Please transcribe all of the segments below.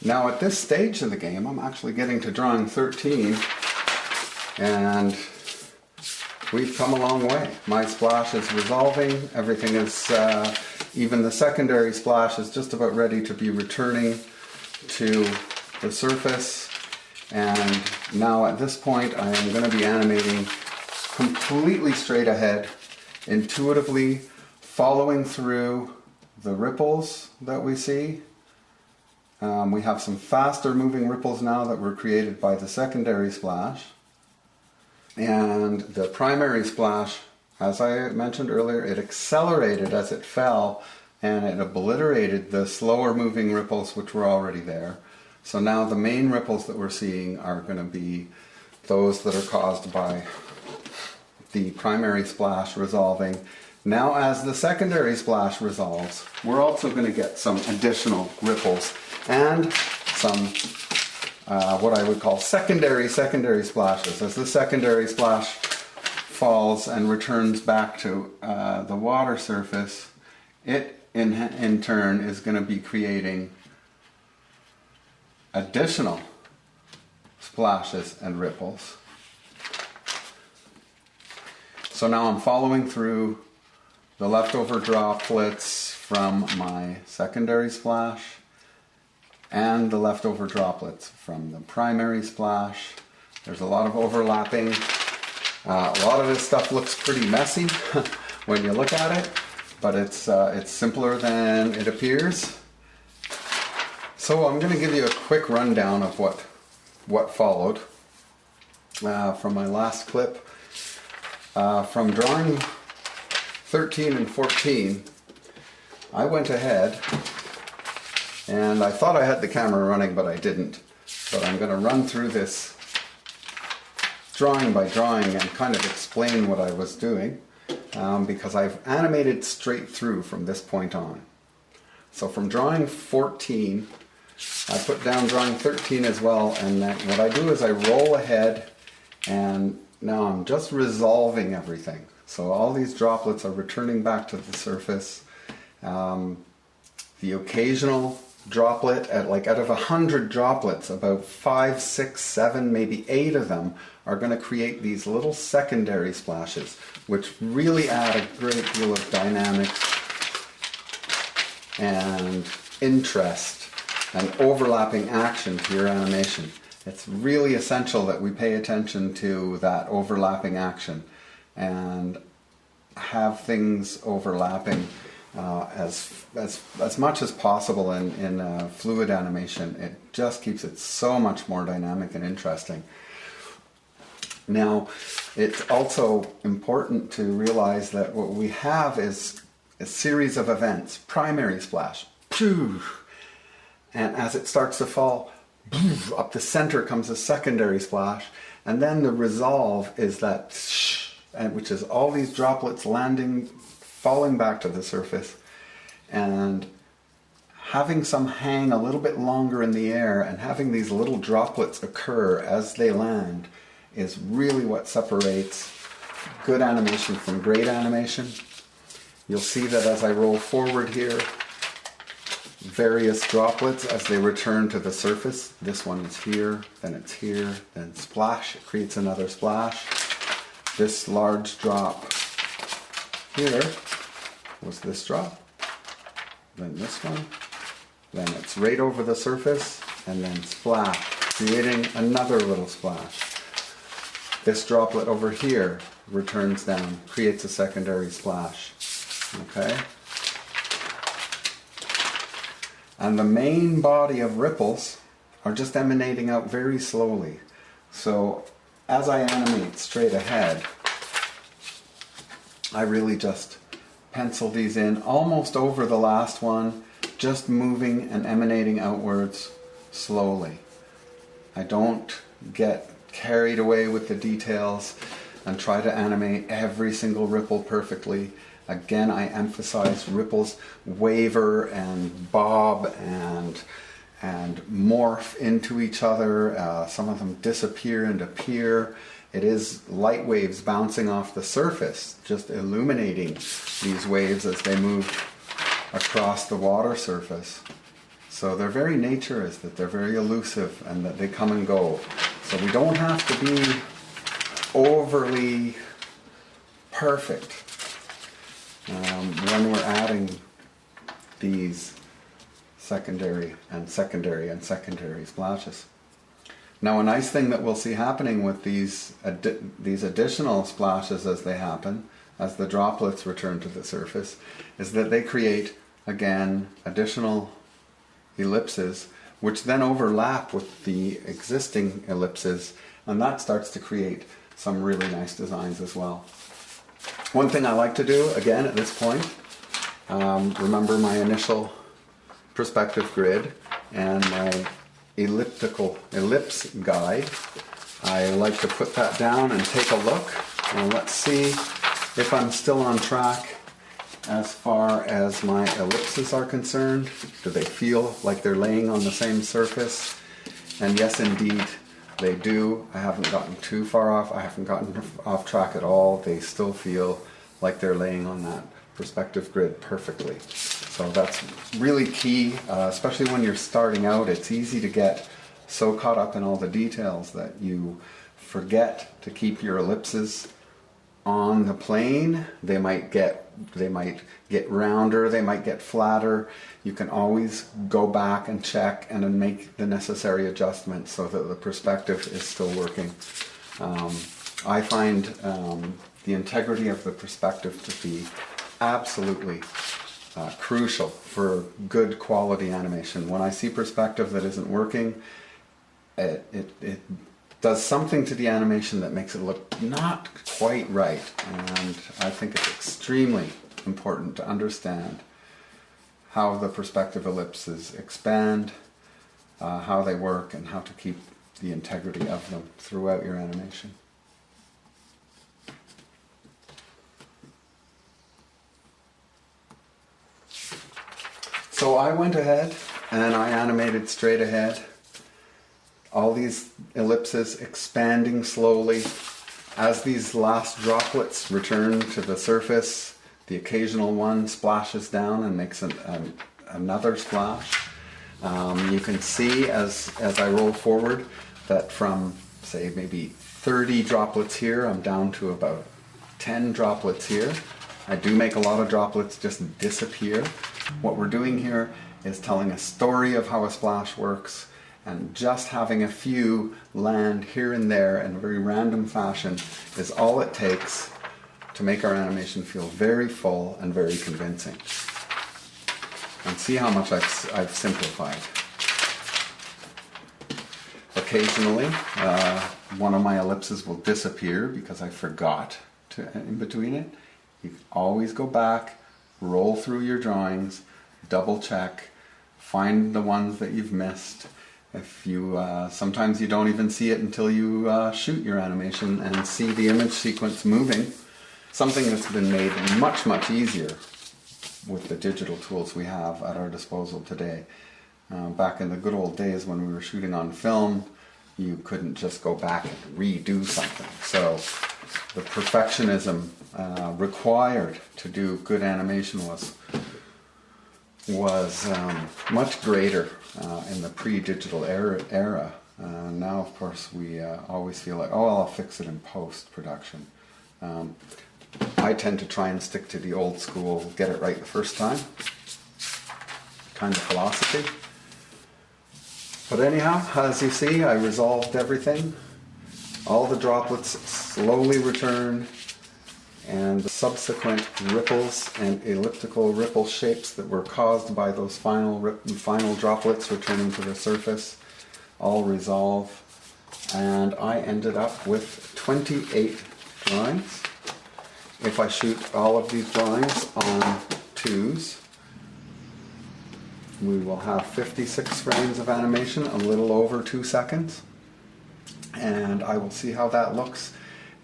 Now at this stage of the game, I'm actually getting to drawing 13, and we've come a long way. My splash is resolving, everything is, even the secondary splash is just about ready to be returning to the surface. And now at this point I am going to be animating completely straight ahead, intuitively following through the ripples that we see. We have some faster moving ripples now that were created by the secondary splash. And the primary splash, as I mentioned earlier, it accelerated as it fell and it obliterated the slower moving ripples which were already there. So now the main ripples that we're seeing are going to be those that are caused by the primary splash resolving. Now as the secondary splash resolves, we're also going to get some additional ripples and some what I would call secondary splashes. As the secondary splash falls and returns back to the water surface, it in turn is going to be creating additional splashes and ripples. So now I'm following through the leftover droplets from my secondary splash and the leftover droplets from the primary splash. There's a lot of overlapping. A lot of this stuff looks pretty messy when you look at it, but it's simpler than it appears. So I'm going to give you a quick rundown of what followed from my last clip. From drawing 13 and 14, I went ahead and I thought I had the camera running, but I didn't. But I'm going to run through this drawing by drawing and kind of explain what I was doing, because I've animated straight through from this point on. So from drawing 14, I put down drawing 13 as well, and then what I do is I roll ahead, and now I'm just resolving everything. So all these droplets are returning back to the surface. The occasional droplet, out of 100 droplets, about 5, 6, 7, maybe 8 of them are going to create these little secondary splashes, which really add a great deal of dynamics and interest and overlapping action to your animation. It's really essential that we pay attention to that overlapping action and have things overlapping as much as possible in fluid animation. It just keeps it so much more dynamic and interesting. Now, it's also important to realize that what we have is a series of events. Primary splash, and as it starts to fall, up the center comes a secondary splash, and then the resolve is that which is all these droplets landing, falling back to the surface, and having some hang a little bit longer in the air and having these little droplets occur as they land is really what separates good animation from great animation. You'll see that as I roll forward here, various droplets as they return to the surface. This one is here, then it's here, then splash, it creates another splash. This large drop here was this drop, then this one, then it's right over the surface, and then splash, creating another little splash. This droplet over here returns down, creates a secondary splash. Okay? And the main body of ripples are just emanating out very slowly. So as I animate straight ahead, I really just pencil these in almost over the last one, just moving and emanating outwards slowly. I don't get carried away with the details and try to animate every single ripple perfectly. Again, I emphasize ripples waver and bob and morph into each other. Some of them disappear and appear. It is light waves bouncing off the surface, just illuminating these waves as they move across the water surface. So their very nature is that they're very elusive and that they come and go. So we don't have to be overly perfect when we're adding these secondary splashes. Now, a nice thing that we'll see happening with these additional splashes as they happen, as the droplets return to the surface, is that they create, again, additional ellipses, which then overlap with the existing ellipses, and that starts to create some really nice designs as well. One thing I like to do, again, at this point, remember my initial perspective grid and my ellipse guide. I like to put that down and take a look, and let's see if I'm still on track as far as my ellipses are concerned. Do they feel like they're laying on the same surface? And yes, indeed, they do. I haven't gotten too far off. I haven't gotten off track at all. They still feel like they're laying on that perspective grid perfectly. So that's really key, especially when you're starting out. It's easy to get so caught up in all the details that you forget to keep your ellipses on the plane. They might get rounder, they might get flatter. You can always go back and check and then make the necessary adjustments so that the perspective is still working. I find the integrity of the perspective to be absolutely crucial for good quality animation. When I see perspective that isn't working, it does something to the animation that makes it look not quite right. And I think it's extremely important to understand how the perspective ellipses expand, how they work, and how to keep the integrity of them throughout your animation. So I went ahead and I animated straight ahead. All these ellipses expanding slowly. As these last droplets return to the surface, the occasional one splashes down and makes another splash. You can see as I roll forward that from, say, maybe 30 droplets here, I'm down to about 10 droplets here. I do make a lot of droplets just disappear. What we're doing here is telling a story of how a splash works, and just having a few land here and there in a very random fashion is all it takes to make our animation feel very full and very convincing. And see how much I've simplified. Occasionally, one of my ellipses will disappear because I forgot to in between it. You can always go back, roll through your drawings, double check, find the ones that you've missed. If you sometimes you don't even see it until you shoot your animation and see the image sequence moving. Something that's been made much, much easier with the digital tools we have at our disposal today. Back in the good old days when we were shooting on film, you couldn't just go back and redo something. So the perfectionism required to do good animation was much greater in the pre-digital era. Now, of course, we always feel like, oh, I'll fix it in post-production. I tend to try and stick to the old school, get it right the first time kind of philosophy. But anyhow, as you see, I resolved everything. All the droplets slowly return, and the subsequent ripples and elliptical ripple shapes that were caused by those final droplets returning to the surface all resolve. And I ended up with 28 drawings. If I shoot all of these drawings on 2s, we will have 56 frames of animation, a little over 2 seconds. And I will see how that looks,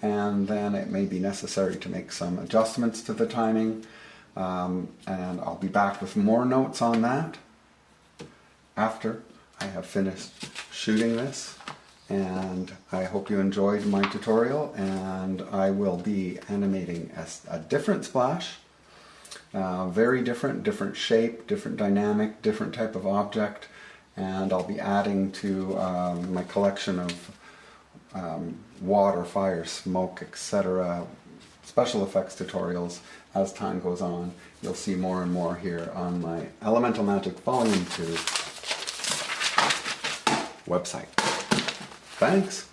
and then it may be necessary to make some adjustments to the timing, and I'll be back with more notes on that after I have finished shooting this. And I hope you enjoyed my tutorial, and I will be animating a different splash Very different shape, different dynamic, different type of object, and I'll be adding to my collection of water, fire, smoke, etc. special effects tutorials as time goes on. You'll see more and more here on my Elemental Magic Volume 2 website. Thanks!